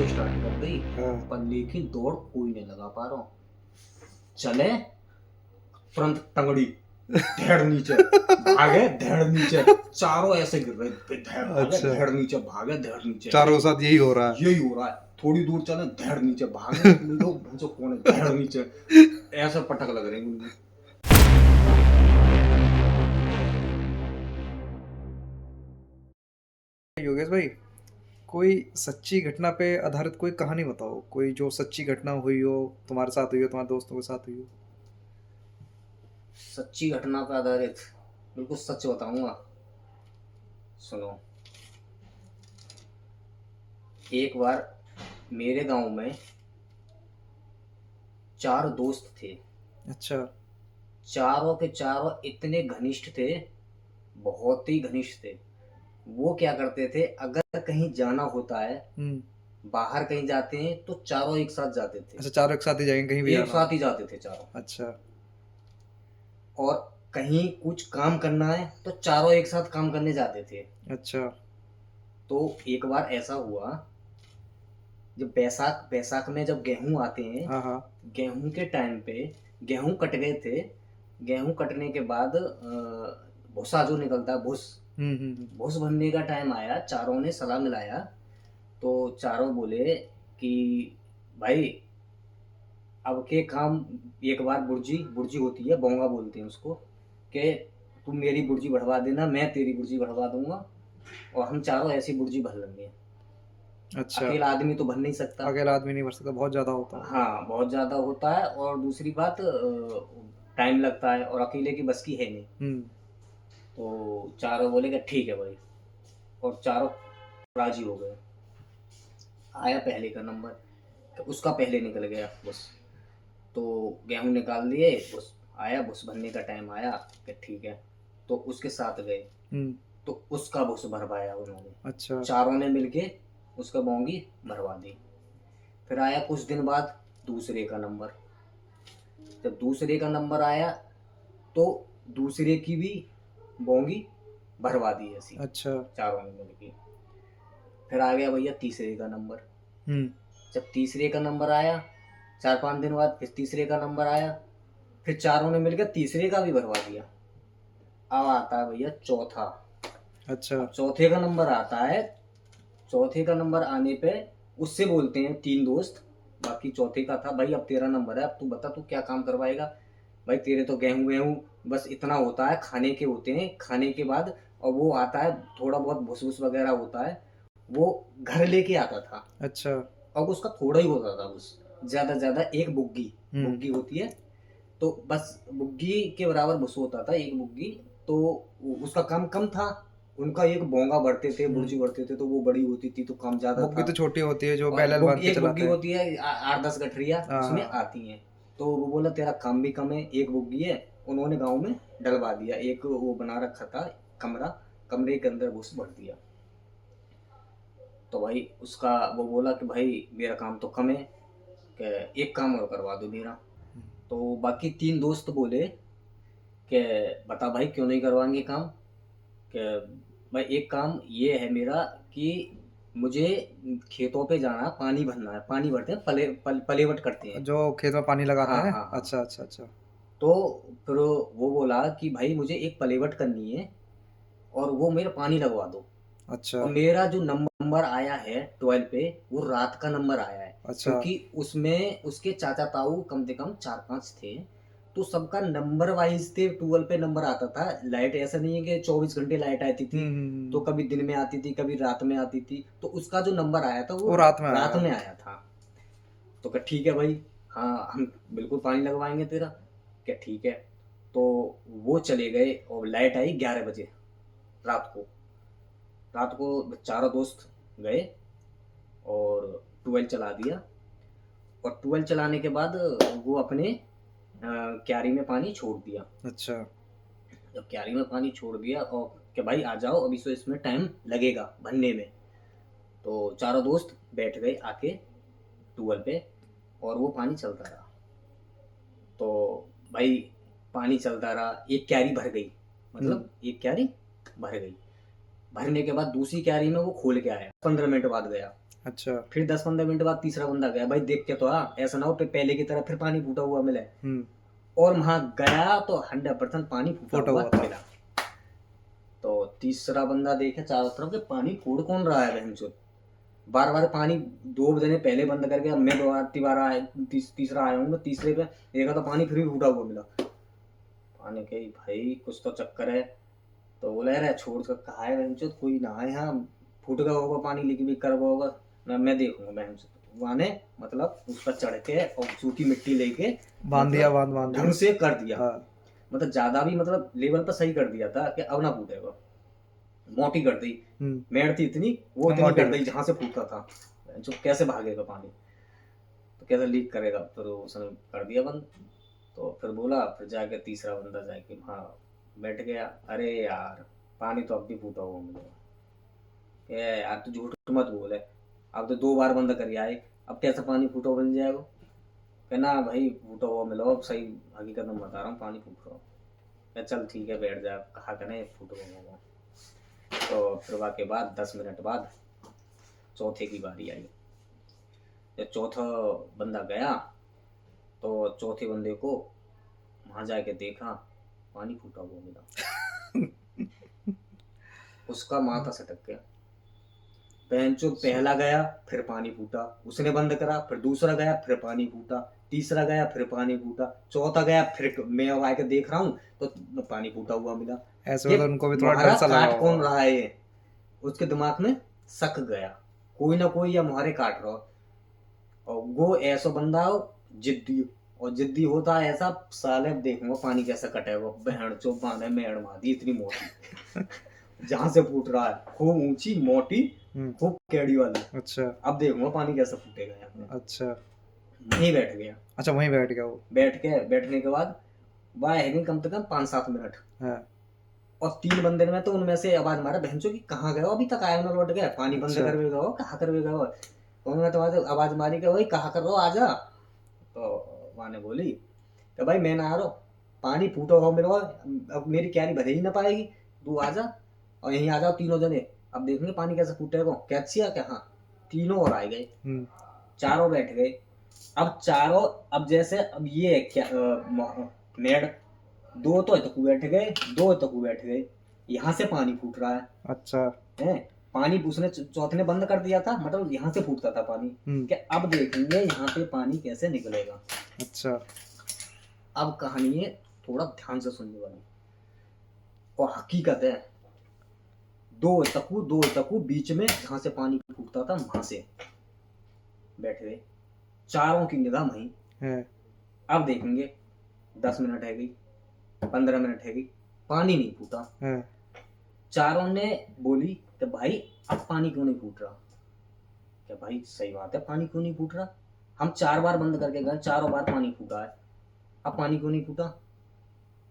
Start कर दी, हाँ। पर लेकिन दौड़ कोई नहीं लगा पा रहा हूँ। चले तुरंत टंगड़ी धड़ नीचे, भागे धड़ नीचे, चारों ऐसे गिर रहे, धड़ भागे अच्छा, धड़ नीचे, भागे धड़ नीचे, चारों के साथ यही हो रहा है। यही हो रहा है। थोड़ी दूर चले धड़ नीचे, भागे लोग भूसो कौन है, धड़ नीचे, ऐसा पटक लग रहे हैं उनमें। योगेश भाई, कोई सच्ची घटना पे आधारित कोई कहानी बताओ, कोई जो सच्ची घटना हुई हो, तुम्हारे साथ हुई हो, तुम्हारे दोस्तों के साथ हुई हो। सच्ची घटना पर आधारित बिल्कुल सच बताऊंगा, सुनो। एक बार मेरे गांव में 4 दोस्त थे। अच्छा। चारों के चारों इतने घनिष्ठ थे, बहुत ही घनिष्ठ थे। वो क्या करते थे, अगर कहीं जाना होता है, बाहर कहीं जाते हैं तो चारों एक साथ जाते थे। अच्छा, चारों एक साथ ही जाएंगे कहीं भी एक जाना हो। साथ ही जाते थे चारों। अच्छा। और कहीं कुछ काम करना है तो चारों एक साथ काम करने जाते थे। अच्छा। तो एक बार ऐसा हुआ, जब बैसाख बैसाख में जब गेहूं आते हैं, हाँ हाँ। गेहूं के टाइम पे गेहूं कट गए थे। गेहूं कटने के बाद भूसा जो निकलता है, भूस भूस भरने का टाइम आया। चारों ने सलाह मिलाया, तो चारों बोले कि भाई अब के काम, एक बार बुर्जी बुर्जी होती है, बोंगा बोलते हैं उसको, कि तुम मेरी बुर्जी बढ़वा देना, मैं तेरी बुर्जी बढ़वा दूंगा, और हम चारों ऐसी बुर्जी भर लेंगे। अच्छा, अकेला आदमी तो भर नहीं सकता। अकेला आदमी नहीं भर सकता, बहुत ज्यादा होता है। हाँ, बहुत ज्यादा होता है, और दूसरी बात टाइम लगता है, और अकेले की बस की है नहीं। तो चारों बोले कि ठीक है भाई, और चारों राजी हो गए। आया पहले का नंबर, तो उसका पहले निकल गया बस। तो गेहूं निकाल दिए, बस आया, बस भरने का टाइम आया कि ठीक है, तो उसके साथ गए। तो उसका बस भरवाया उन्होंने। अच्छा। चारों ने मिलके उसका बोंगी भरवा दी। फिर आया कुछ दिन बाद दूसरे का नंबर। जब दूसरे का नंबर आया तो दूसरे की भी बोंगी भरवा दी ऐसी। अच्छा। चारों ने मिलके। फिर आ गया भैया तीसरे का नंबर। जब तीसरे का नंबर आया, 4-5 दिन बाद फिर तीसरे का नंबर आया, फिर चारों ने मिलकर तीसरे का भी भरवा दिया। अब आता है भैया चौथा। अच्छा। अब चौथे का नंबर आता है। चौथे का नंबर आने पे उससे बोलते हैं 3 दोस्त, बाकी चौथे का था, भाई अब तेरा नंबर है, अब तू बता तू क्या काम करवाएगा। भाई तेरे तो गेहूं गेहूं बस इतना होता है, खाने के होते हैं, खाने के बाद और वो आता है थोड़ा बहुत भूस भूस वगैरह होता है, वो घर लेके आता था। अच्छा। अब उसका थोड़ा ही होता था, बस ज्यादा ज्यादा एक बुग्गी बुग्गी होती है, तो बस बुग्गी के बराबर भूस होता था, एक बुग्गी। तो उसका काम कम था। उनका एक बोंगा भरते थे, बुर्जी भरते थे, तो वो बड़ी होती थी तो काम ज्यादा बुग्गी था। तो छोटी होती है जो और बैल बांध के एक बुग्गी चलाते हैं। होती है 8-10 गठरिया उसमें हाँ। आती हैं। तो वो बोला तेरा काम भी कम है, एक बुग्गी है। उन्होंने गांव में डलवा दिया, एक वो बना रखा था कमरा, कमरे के अंदर घुस भर दिया। तो भाई उसका वो बोला कि भाई मेरा काम तो कम है, कि एक काम और करवा दो मेरा। तो बाकी 3 दोस्त बोले कि बता भाई क्यों नहीं करवाएंगे काम, कि भाई एक काम ये है मेरा कि मुझे खेतों पे जाना, पानी भरना है, पानी भरते हैं, पलेवट करते हैं। जो खेत में पानी लगाते हाँ हैं। हाँ हाँ। अच्छा अच्छा अच्छा। तो फिर वो बोला कि भाई मुझे एक पलेवट करनी है, और वो मेरा पानी लगवा दो। अच्छा। और मेरा जो नंबर आया है 12 पे, वो रात का नंबर आया है, अच्छा। क्योंकि उसमें उसके चाचा ताऊ कम से कम 4-5 थे। तो सबका नंबर वाइज थे, 12 पे नंबर आता था। लाइट ऐसा नहीं है कि 24 घंटे लाइट आती थी, तो कभी दिन में आती थी, कभी रात में आती थी। तो उसका जो नंबर आया था वो वो रात में रात आया। में आया था। तो क्या ठीक है भाई, हाँ हम बिल्कुल पानी लगवाएंगे तेरा। क्या ठीक है। तो वो चले गए, और लाइट आई 11 बजे रात को। रात को चारों दोस्त गए और 12 चला दिया। और 12 चलाने के बाद वो अपने क्यारी में पानी छोड़ दिया। अच्छा। जब क्यारी में पानी छोड़ दिया और कि भाई आ जाओ, अभी तो इसमें टाइम लगेगा भरने में। तो चारों दोस्त बैठ गए आके ट्यूबवेल पे, और वो पानी चलता रहा। तो भाई पानी चलता रहा, एक क्यारी भर गई, मतलब एक क्यारी भर गई। भरने के बाद दूसरी क्यारी में वो खोल के आया, 15 मिनट बाद गया। अच्छा। फिर 10-15 मिनट बाद तीसरा बंदा गया, भाई देख के तो ऐसा ना हो पहले की तरह फिर पानी फूटा हुआ मिले। और वहां गया तो 100% पानी फूटा हुआ मिला। तो तीसरा बंदा देखे चारों तरफ के पानी फूट कौन रहा है बहनचोद। बार बार पानी 2 जने पहले बंद कर गया, मैं तीसरा आया हूँ, तीसरे पे देखा तो पानी फिर भी फूटा हुआ मिला। पानी कही भाई कुछ तो चक्कर है। तो बोला यार छोड़ कर कहा है बहनचोद, कोई ना है यहाँ, फूट गया होगा पानी लीक भी कर होगा, मैं देखूंगा बहनचोद। वहां ने मतलब उस पर चढ़ के और सूखी मिट्टी लेके बांध दिया, बांध ढंग से कर दिया। मतलब ज्यादा भी मतलब लेवल पर सही कर दिया था कि अब ना फूटेगा। मोटी कर दी, मेड़ थी इतनी, वो इतनी कर दी जहां से फूटता था। जो कैसे भागेगा पानी, तो कैसे लीक करेगा, फिर उसने कर दिया बंद। तो फिर बोला, फिर जाके तीसरा बंदा जाके वहाँ बैठ गया। अरे यार पानी तो अब भी फूटा हुआ मुझे। यार तू झूठ मत बोले, अब तो 2 बार बंद कर आए, अब कैसा पानी फूटा हुआ मिल जाएगा। कहना भाई फूटा हुआ मिलो, अब सही हकीकत में बता रहा हूँ पानी फूट रहा हूँ। चल ठीक है बैठ जा, कहा करें फूट हुआ। तो फिर के बाद 10 मिनट बाद चौथे की बारी आई। जब चौथा बंदा गया तो चौथे बंदे को वहां जाके देखा पानी फूटा हुआ मिला। उसका माथा सटक गया। पेंचो पहला गया फिर पानी फूटा, उसने बंद करा, फिर दूसरा गया फिर पानी फूटा, तीसरा गया फिर पानी फूटा, चौथा गया फिर मैं अब आके देख रहा हूँ तो पानी फूटा हुआ मिला। ऐसे तो उनको भी थोड़ा डर सा लगा होगा। कौन रहा है, उसके दिमाग में शक गया, कोई ना कोई या मुहारे काट रहा। और वो ऐसा बंदा हो जिद्दी, और जिद्दी होता है ऐसा, साले देखूंगा पानी कैसा कटेगा, बहन चो बांधे मेड़ मारी इतनी मोटी जहां से फूट रहा है, खूब ऊंची मोटी, खूब केड़ी वाली। अच्छा, अब देखूंगा पानी कैसा फूटेगा यहाँ पे। अच्छा, वहीं बैठ गया। अच्छा वहीं बैठ गया वो। बैठने के बाद वह है कम से कम 5-7 मिनट। और 3 बंदे में तो उनमें से आवाज मारा, बहनचो की कहाँ गए हो, अभी तक आए ना लौट गए, पानी बंद करवे गए हो, कहाँ करवे गए हो। तो उन्होंने तो आवाज मारी कि वही कहाँ कर रहे हो आजा। तो वहां ने बोली कि भाई मैं ना आ रहा, पानी फूटो हो मेरे, अब मेरी क्यारी भरे ही ना पाएगी, तू आजा और यहीं आ जाओ तीनों जने, अब देखेंगे पानी कैसे फूटेगा। कैचिया क्या, हाँ तीनों और आए गए, चारों बैठ गए। अब चारों, अब जैसे अब ये क्या मेड़, 2 तो तक बैठ गए, 2 तक बैठ गए, यहाँ से पानी फूट रहा है। अच्छा है, पानी उसने चौथे ने बंद कर दिया था, मतलब यहाँ से फूटता था पानी, कि अब देखेंगे यहाँ पे पानी कैसे निकलेगा। अच्छा, अब कहानी है थोड़ा ध्यान से सुनने वाली, और हकीकत है। 2 तकू बीच में जहां से पानी फूटता था वहां से बैठ गए, चारों की निगाह वहीं है। अब देखेंगे 10 मिनट है गई, 15 मिनट है गई, पानी नहीं फूटा है। चारों ने बोली कि भाई अब पानी क्यों नहीं फूट रहा। क्या भाई सही बात है, पानी क्यों नहीं फूट रहा, हम 4 बार बंद करके गए, चारों बार पानी फूटा है, अब पानी क्यों नहीं फूटा।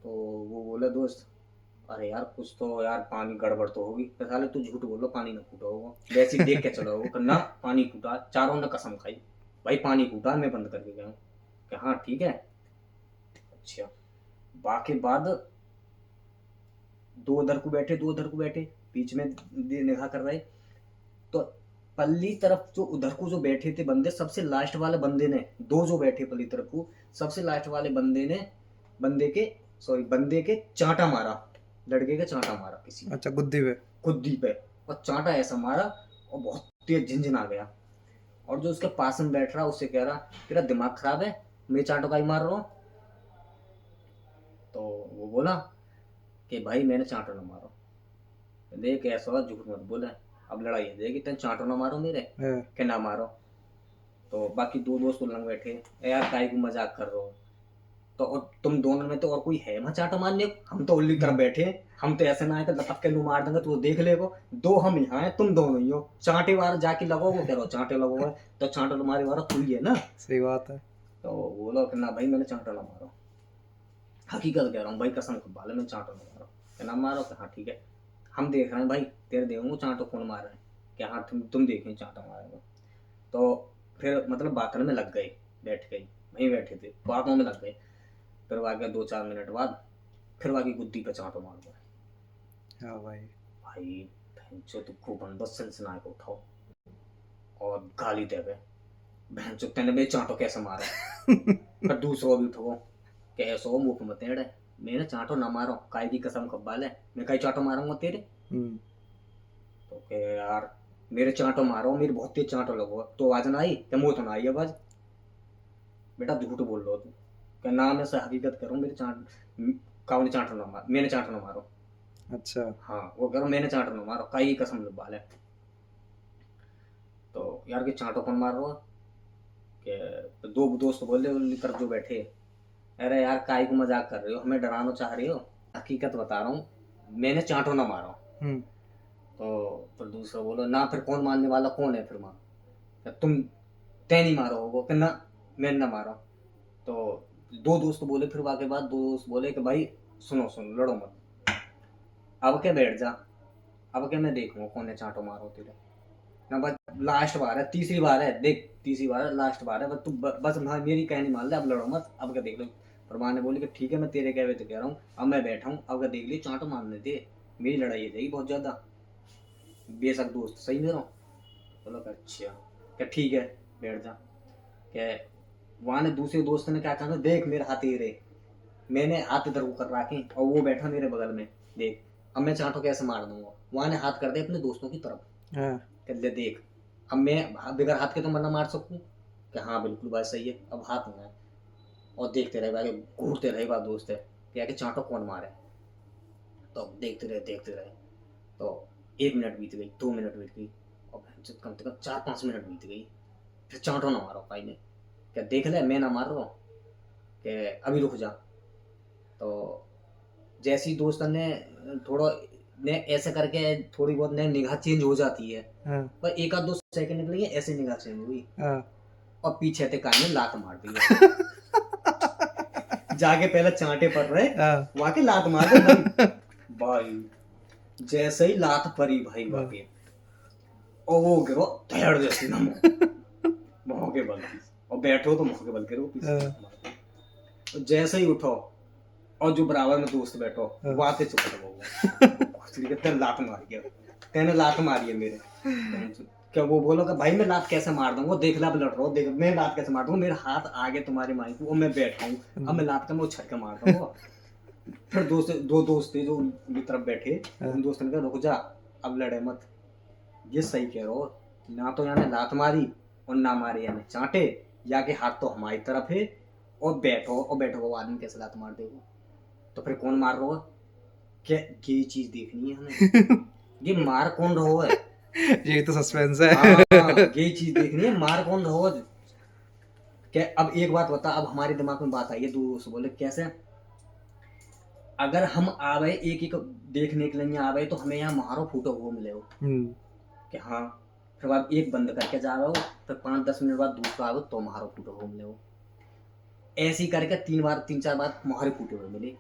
तो वो बोला दोस्त, अरे यार कुछ तो यार पानी गड़बड़ तो होगी। साले तू झूठ बोल लो, पानी ना फूटा होगा, वैसे ही देख के चलो होगा ना, पानी फूटा। चारों ने कसम खाई, भाई पानी फूटा, मैं बंद करके गया हूँ। हाँ ठीक है। अच्छा, बाकी बाद 2 उधर को बैठे, बीच में निगाह कर रहे। तो पल्ली तरफ जो उधर को जो बैठे थे बंदे, सबसे लास्ट वाले बंदे ने, 2 जो बैठे पल्ली तरफ को, सबसे लास्ट वाले बंदे ने बंदे के चांटा मारा, लड़के के चांटा मारा किसी। अच्छा, गुद्दी पे, और चांटा ऐसा मारा और बहुत तेज झिंझिन आ गया। और जो उसके पास में बैठ रहा उससे कह रहा, तेरा दिमाग खराब है, मैं चांटो का ही मार रहा हूँ। तो वो बोला कि भाई मैंने चांटो ना मारो, देख ऐसा झूठ मत बोले, अब लड़ाई है देगी, तेन चांटो ना मारो मेरे के ना मारो। तो बाकी 2 दोस्त लंग बैठे, यार काहे को मजाक कर रहे हो। तो और तुम दोनों में तो और कोई है वहां चांटा मारने को, हम तो उल्ली तरफ बैठे, हम तो ऐसे ना है लपक के मार देंगे तो देख लेगो। 2 हम यहाँ है, तुम दोनों ही हो, चांटे वार जाके लगोगे, कह रहे हो चांटे लगोगे, तो चांटा तुम्हारी वारा खुली है ना। सही बात है। तो बोलो कि ना भाई मैंने चांटा ना मारो, हकीकत कह रहा हूँ भाई, कसम खुद वाले, मैं चांटा ना मारो, क्या ना मारो। हाँ ठीक है, हम देख रहे हैं भाई, तेरे देखूंगा चांटो कौन मार रहे हैं, क्या हाँ तुम देखें चांटा मारेगा। तो फिर मतलब बातों में लग गए, बैठ गई, वहीं बैठे थे, बातों में लग गए। फिर वाके 2-4 मिनट बाद फिर वाकी गुद्दी पे चांटो मार दो। हाँ भाई, भाई भैंचो तो खूब बंदो सिलसिला को उठाओ, और गाली देवे, बहन चो तेने बे चांटो कैसे मारा। फिर दूसरो भी उठो कि ऐसो मुंह मत तेड़े, मैंने चांटो ना मारो, काय की कसम कब्बाल है, मैं कई चांटो मारूंगा तेरे। तो के यार मेरे चांटो मारो, मेरी बहुत तेज चांटो लगो, तो आवाज ना आई क्या, मुंह तो ना आई आवाज। बेटा झूठ बोल रहा तू, क्या ना मैं से हकीकत करूं, मेरे चांट काउन चांटो ना मार, मैंने चांटो ना मारो। अच्छा हाँ वो करो, मैंने चांटो ना मारो, काई की कसम कब्बाल है। तो यार के चांटो कौन मार रहा के, तो दो दोस्त बोले उनकी तरफ जो बैठे, अरे यार काय को मजाक कर रहे हो, हमें डराना चाह रहे हो, हकीकत बता रहा हूँ, मैंने चांटो ना मारो। तो फिर दूसरा बोलो ना, फिर कौन मारने वाला कौन है, फिर मार, तुम तय नहीं मारो होगो कि ना मैंने ना मारो। तो दो दोस्त बोले, फिर वाके बाद दो दोस्त बोले कि भाई सुनो सुनो लड़ो मत, अब क्या बैठ जा, अब क्या मैं देखूंगा कौन है चांटो मारो तेरे ना, बस लास्ट बार है, तीसरी बार है, देख तीसरी बार है, लास्ट बार है, बस तू बस मेरी कहनी मान ले, अब लड़ो मत, अब क्या देख लो। परमान ने बोली कि ठीक है मैं तेरे कहे हुए तो कह रहा हूँ, अब मैं बैठा हूँ, अब क्या देख ली चांटो मारने दे, मेरी लड़ाई है जाएगी बहुत ज्यादा, बेशक दोस्त सही मेरा। बोलो कि अच्छा क्या ठीक है बैठ जा। क्या वहां ने दूसरे दोस्त ने क्या कहा, देख मेरे हाथ ही रहे, मैंने हाथ इधर को कर रखे और वो बैठा मेरे बगल में, देख अब मैं चांटो कैसे मार दूंगा। वहां ने हाथ कर दे अपने दोस्तों की तरफ, कह ले देख अब मैं बगैर हाथ के तो मरना मार सकूं, कि हाँ बिल्कुल बात सही है, अब हाथ नहीं है। और देखते रहे भाई, घूरते रहे बात दोस्त है क्या कि चांटो कौन मारे। तो देखते रहे, तो 1 मिनट बीत गई, 2 मिनट बीत गई, और कम से कम 4-5 मिनट बीत गई, फिर चांटो ना मारो भाई ने, क्या देख ले मैं ना मार रहा हूँ, कि अभी रुक जा। तो जैसी दोस्त ने थोड़ा ने ऐसे करके थोड़ी बहुत ने निगाह चेंज हो जाती है, पर एक आध 2 सेकंड के लिए ऐसे निगाह चेंज हुई, और पीछे थे कान में लात मार दी। जाके पहले चांटे पड़ रहे, वहां के लात मार दे भाई, भाई जैसे ही लात पड़ी भाई वाके, और वो गिरो धड़ जैसी ना मुंह के बल, और बैठो तो मुंह के बल गिरो पीछे, जैसे ही उठो और जो बराबर में दोस्त बैठो वाते चुप हो, तेने लात मार गया, तेने लात मारी है मेरे, क्या वो बोलो कि भाई मैं लात कैसे मार दूंगा, देख ला अब लड़ रहा हूँ, देख मैं लात कैसे मार दूंगा, मेरे हाथ आगे तुम्हारी माई को, मैं बैठा हूँ, अब मैं लात का मैं उछल के मार दूंगा। फिर दो दोस्त थे जो उनकी तरफ बैठे, उन दोस्तों ने कहा रुक जा, अब लड़े मत, ये सही कह रहे हो, ना तो यानी लात मारी और ना मारे यानी चांटे, या के हाथ तो हमारी तरफ है, और बैठो वो आदमी कैसे लात मार देगा, तो फिर कौन मार रहा है, क्या ये चीज देखनी है हमें, ये मार कौन रहा है, ये तो सस्पेंस है। हाँ ये चीज देखनी है, मार कौन रहा है। क्या अब एक बात बता, अब हमारे दिमाग में बात आई है, दोस्त बोले कैसे, अगर हम आवे एक एक देखने के लिए आवे तो हमें यहाँ मारो फूटो वो मिले हो, कि हाँ फिर आप एक बंद करके जा रहे हो, फिर 5-10 मिनट बाद दूसरा आओ तो मारो फूटो वो मिले हो, ऐसे ही करके 3-4 बार मारे फूटे हुए मिले।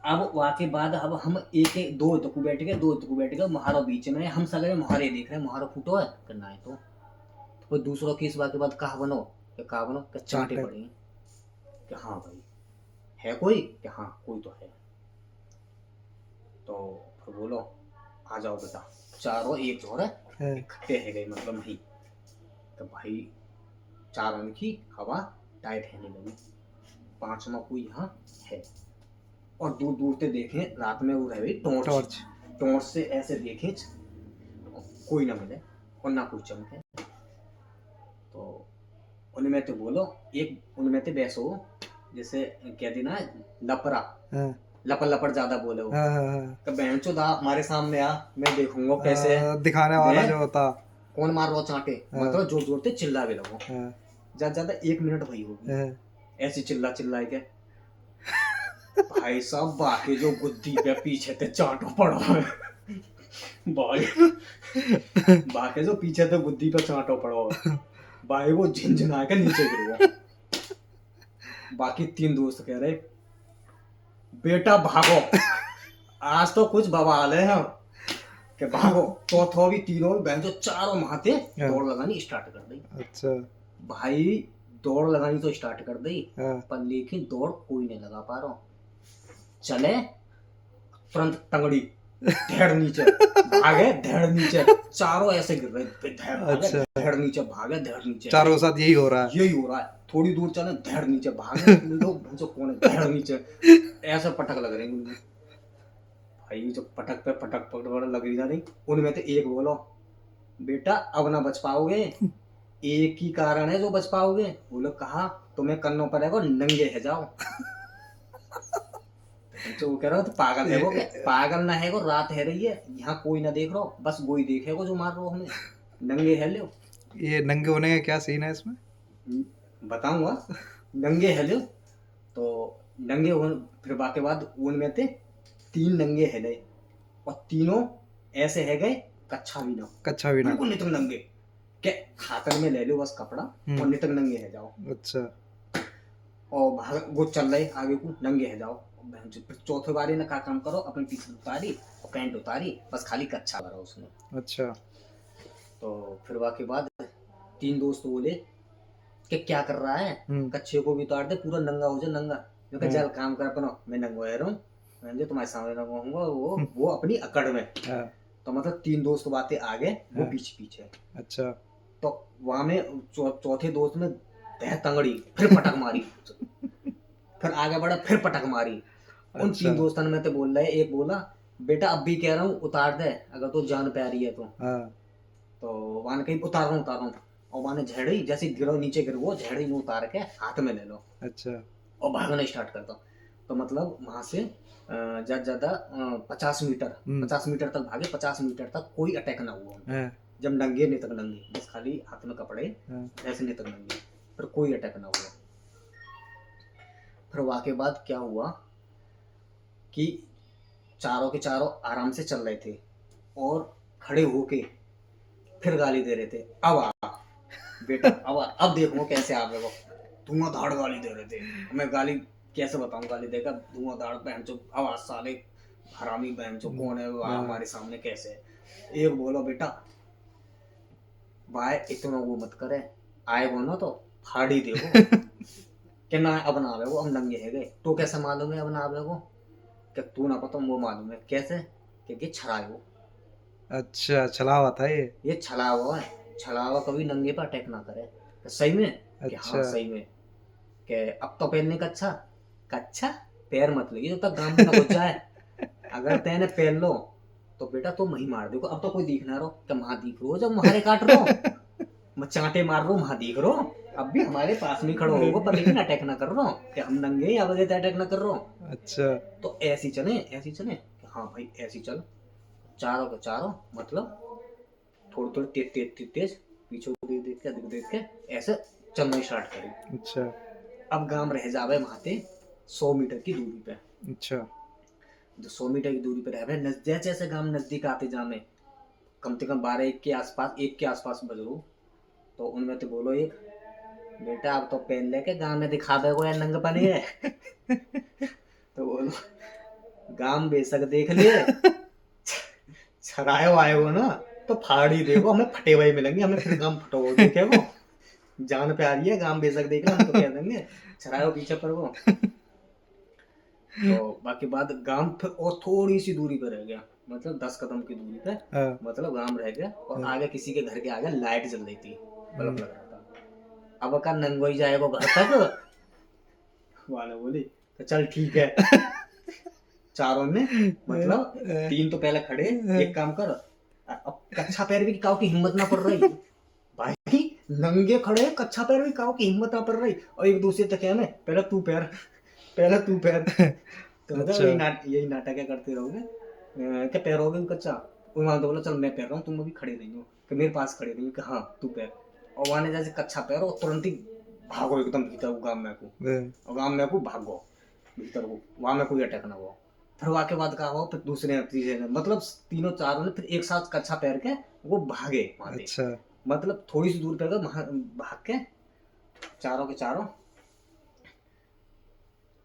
अब वाके बाद अब हम एक दो तक बैठ गए महारो बीच में, हम सगरे महारे देख रहे हैं, महारो फूटो है करना है तो दूसरों की इस बात के बाद कहा बनो कि चांटे पड़े कि हाँ भाई है कोई, कि हाँ कोई तो है। तो फिर बोलो आ जाओ बेटा, चारों एक जोर है इकट्ठे है गए, मतलब नहीं तो भाई चारों की हवा टाइट है नहीं लगी, पांचवा कोई यहाँ है, और दूर दूर से देखें रात में वो रहे टॉर्च से ऐसे देखें कोई ना मिले और ना कोई चमके, तो उनमें तो बोलो एक उनमें तो बैसो जैसे क्या देना लपरा लपड़ लपड़ ज्यादा बोले हो, तो बहन चो दा हमारे सामने आ, मैं देखूंगा कैसे दिखाने वाला जो होता, कौन मार रहा चांटे, मतलब जोर जोर से चिल्ला भी लगो, ज्यादा 1 मिनट भई होगी ऐसी चिल्ला के, भाई साहब बाकी जो गुद्दी पे पीछे ते चांटो पड़ो है भाई, बाकी जो पीछे ते गुद्दी पे चांटो पड़ो भाई, वो झिनझिना के नीचे गिर, बाकी 3 दोस्त कह रहे बेटा भागो, आज तो कुछ बवाल है हम, कि भागो, तो भी तीनों बहन जो चारों महाते दौड़ लगानी स्टार्ट कर दी। अच्छा भाई दौड़ लगानी तो स्टार्ट कर दी, पर लेकिन दौड़ कोई नहीं लगा पा रहा, चले तुरंत टंगड़ी धड़ नीचे, भागे धड़ नीचे, चारों ऐसे गिर रहे, फिर धड़ भागे, अच्छा धड़ नीचे भागे, धड़ नीचे, चारों के साथ यही हो रहा है। यही हो रहा है। थोड़ी दूर चले, धड़ नीचे भागे, लोग भैंसो कौन है, धड़ नीचे, ऐसे पटक लग रहे हैं उनमें। भाई जो पटक पे पटक पटक लग रही नहीं, उनमें तो एक बोलो, बेटा अब ना बच पाओगे, एक ही कारण है जो बच पाओगे। बोलो कहा, तुम्हें करना पड़ेगा, नंगे है जाओ। तो वो कह रहा हो तो पागल है वो, क्या पागल ना है वो, रात है रही है, यहाँ कोई ना देख रहा हो, बस वही देखेगा जो मार रहा हो हमें, नंगे है लो। ये नंगे होने का क्या सीन है इसमें? बताऊंगा। नंगे है लो, तो नंगे हो, फिर बाकी बाद उनमें थे 3 नंगे है गए, और तीनों ऐसे है गए कच्छा भी ना, कच्छा भी ना। बिल्कुल नितंग नंगे, के हाथ में ले लो बस कपड़ा और नितंग नंगे है जाओ। अच्छा और भाग वो चल रहे आगे को, नंगे है जाओ। फिर चौथे बारी ने क्या काम करो, अपनी टी शर्ट उतारी और पैंट उतारी, बस खाली कच्छा भरा उसने। अच्छा तो फिर वाके बाद 3 दोस्त बोले कि क्या कर रहा है, कच्छे को भी उतार दे, पूरा नंगा हो जाए, नंगा। मैं कहा चल काम कर अपना, मैं नंगा रह रहा हूँ, मैं जो तुम्हारे सामने नंगा होऊंगा, वो अपनी अकड़ में। तो मतलब 3 दोस्त बातें आगे, वो पीछे पीछे। अच्छा तो वहां में चौथे दोस्त में तह तंगड़ी, फिर पटक मारी, फिर आगे बढ़ा, फिर पटक मारी। उन 3 दोस्तों में तो बोल रहे, एक बोला बेटा अब भी कह रहा हूँ उतार दे, अगर तो जान प्यारी है तो वहां कहीं उतार रहा हूँ, और वहां झेड़ी जैसे गिरो नीचे गिर, वो झेड़ी में उतार के हाथ में ले लो। अच्छा और भागना स्टार्ट करता। तो मतलब वहां से ज्यादा ज्यादा 50 मीटर तक भागे, 50 मीटर तक कोई अटैक ना हुआ। जब नंगे नहीं तक नंगे, बस खाली हाथ में कपड़े ऐसे नहीं तक नंगे, पर कोई अटैक ना हुआ। फिर वहां के बाद क्या हुआ कि चारों के चारों आराम से चल रहे थे, और खड़े होके फिर गाली दे रहे थे, अब आ बेटा, अब देखो कैसे आ गए वो, धुआंधार गाली दे रहे थे। मैं गाली कैसे बताऊं, गाली देगा धुआंधार, बहन चो आवाज साले हरामी, बहन चो कौन है हमारे सामने कैसे है। एक बोलो बेटा भाई इतना वो मत करे, आए वो ना तो फाड़ी देखो। कि ना अब ना आवे वो, हम नंगे है गए। तो कैसे मालूम है अब ना आवे वो, कि तू ना पता वो मालूम है कैसे, क्योंकि छड़ाए वो। अच्छा छलावा था ये छलावा है, छलावा कभी नंगे पर अटैक ना करे। तो सही में कि हाँ सही में, कि अब तो पहनने कच्छा, कच्छा पैर मत लगी जब तक गांव में ना घुस जाए, अगर तेने पहन लो तो बेटा तुम वही मार देखो। अब तो कोई दिख ना रहो, कि वहां दिख रो जब मारे काट रो, मैं चांटे मार रो वहां दिख रो, अब भी हमारे पास में खड़ो होगा, पर लेकिन अटैक ना कर रहा कि हम नंगे या बगैर अटैक ना कर रहा। अच्छा तो ऐसी चले, ऐसी चले, हाँ भाई ऐसी चल, चारों के चारों मतलब थोड़ी थोड़ी तेज तेज तेज तेज, पीछे देख देख के देख देख के ऐसे चलना स्टार्ट करी। अच्छा अब गांव रह जावे वहां पे 100 मीटर की दूरी पे। अच्छा जो 100 मीटर की दूरी पे रह रहे, जैसे जैसे गांव नजदीक आते जामे, कम से कम 12 1 के आसपास बजरो। तो उनमें तो बोलो एक बेटा अब तो पहन लेके गांव में दिखा दे यार नंगपनी है। तो बोलो गांव बेशक देख लिए, छरायो आए हो ना तो फाड़ी देखो, हमें फटे हुए मिलेंगे, हमें फिर गांव फटो देखे वो, जान पे आ रही है गांव बेशक देख ले, हम तो कह देंगे छरायो पीछे पर वो। तो बाकी बात गांव फिर और थोड़ी सी दूरी पे रह गया, मतलब 10 कदम की दूरी पे, मतलब गांव रह गया, और आगे किसी के घर के आगे लाइट जल रही थी, बल्ब लग रहा था। अब का नंगो ही जाएगा घर तक, वाले बोली तो चल ठीक है। चारों में मतलब 3 तो पहले खड़े, एक काम कर अब कच्छा पैर भी काऊ की हिम्मत ना पड़ रही भाई, नंगे खड़े कच्छा पैर भी काऊ की हिम्मत ना पड़ रही, और एक दूसरे तक में पहले तू पैर, पहले तू पैर। तो मतलब यही नाटक करते रहोगे, क्या पैरोगे कच्चा, वहां तो बोला चल मैं पैर रहा हूँ, तुम अभी खड़े नहीं हो, कि मेरे पास खड़े नहीं हो, कि हाँ तू पैर। और वहां जैसे कच्छा पैर और तुरंत ही भागो एकदम भीतर गांव में को, और गांव में को भागो भीतर को, वहां में कोई अटैक ना हुआ। फिर वहां के बाद का हुआ, फिर दूसरे तीसरे ने, मतलब तीनों चारों ने फिर एक साथ कच्छा पैर के वो भागे वहां। अच्छा मतलब थोड़ी सी दूर पे भाग के चारों के चारों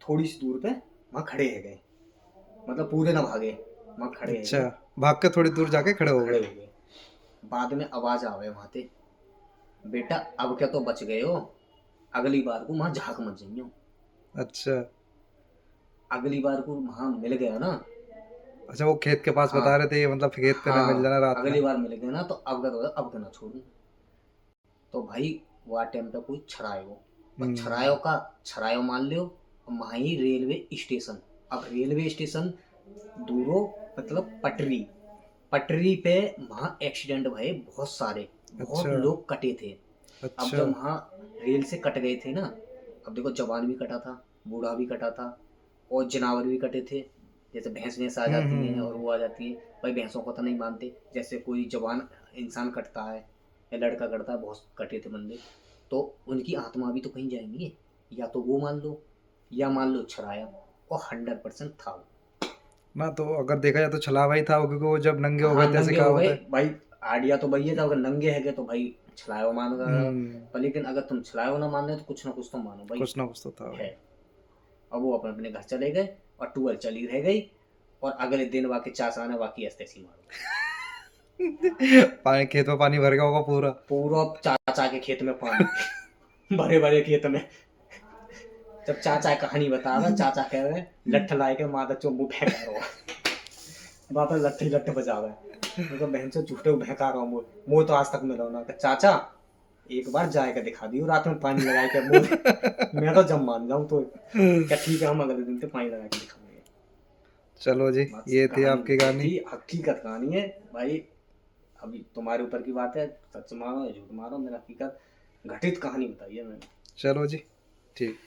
थोड़ी सी दूर पे वहां खड़े है गए, मतलब पूरे ना भागे, वहां खड़े। अच्छा भाग के थोड़ी दूर जाके खड़े हो गए। बाद में आवाज आवे वहां से, बेटा अब क्या तो बच गए हो, अगली बार को वहां झाक मत जाइयो। अच्छा अगली बार को वहां मिल गया ना, अच्छा, वो खेत के पास हाँ बता रहे थे, मतलब खेत पे ना मिल जाना हाँ, रात अगली में। बार मिल गए ना तो अब ना छोड़ू। तो भाई वह टाइम पे कोई छरायो, और छरायो का छरायो मान लियो, वहाँ ही रेलवे स्टेशन। अब रेलवे स्टेशन दूरो, मतलब पटरी, पटरी पे वहाँ एक्सीडेंट भये बहुत सारे, बहुत अच्छा लोग कटे थे। अब अच्छा। जब वहाँ रेल से कट गए थे ना, अब देखो जवान भी कटा था, बूढ़ा भी कटा था, और जानवर भी कटे थे। जैसे भैंस भैंस आ जाती हैं और वो आ जाती है, भाई भैंसों को तो नहीं मानते, जैसे कोई जवान इंसान कटता है या लड़का कटता है, बहुत कटे थे बंदे, तो उनकी आत्मा भी तो कहीं जाएंगी, या तो वो मान लो या मान लो छराया, और 100% था वो। ना तो अगर देखा जाए तो छलावा ही था वो, क्योंकि वो जब नंगे हो हाँ गए थे ऐसे नंगे हो कहावत गए है। भाई, आइडिया तो वही था, अगर नंगे है तो भाई छलायो मान गए। हम्म। पर लेकिन अगर तुम छलायो ना मान रहे तो कुछ ना कुछ तो मानो भाई कुछ ना कुछ तो था है। भाई। अब वो अपने अपने घर चले गए और टूअल चली रह गई, और अगले दिन वाके चाचा ने वाकी ऐसी मारो, पानी, खेत में पानी भर गया होगा पूरा। पूरा चाचा के खेत में पानी भरे भरे खेत में। जब चाचा कहानी बता रहा, चाचा कह रहे लठ लाए के माता चोम्बू फेंका रहा, बापा लट्ठी लट्ठ बजा रहे, मैं तो बहन से झूठे भैंका रहा हूँ, मुँह तो आज तक मिला ना। चाचा एक बार जाए के दिखा दियो रात में पानी लगाए के मुँह, मैं तो जब मान जाऊँ तो क्या ठीक है, हम अगले दिन से पानी लगा के दिखाएंगे। चलो जी, मस्त ये थी कहानी आपकी ये कहानी। थी, हकीकत कहानी है भाई। अभी तुम्हारे ऊपर की बात है, सच मारो या झूठ मारो, मेरा हकीकत घटित कहानी बताई है मैंने। चलो जी, ठीक।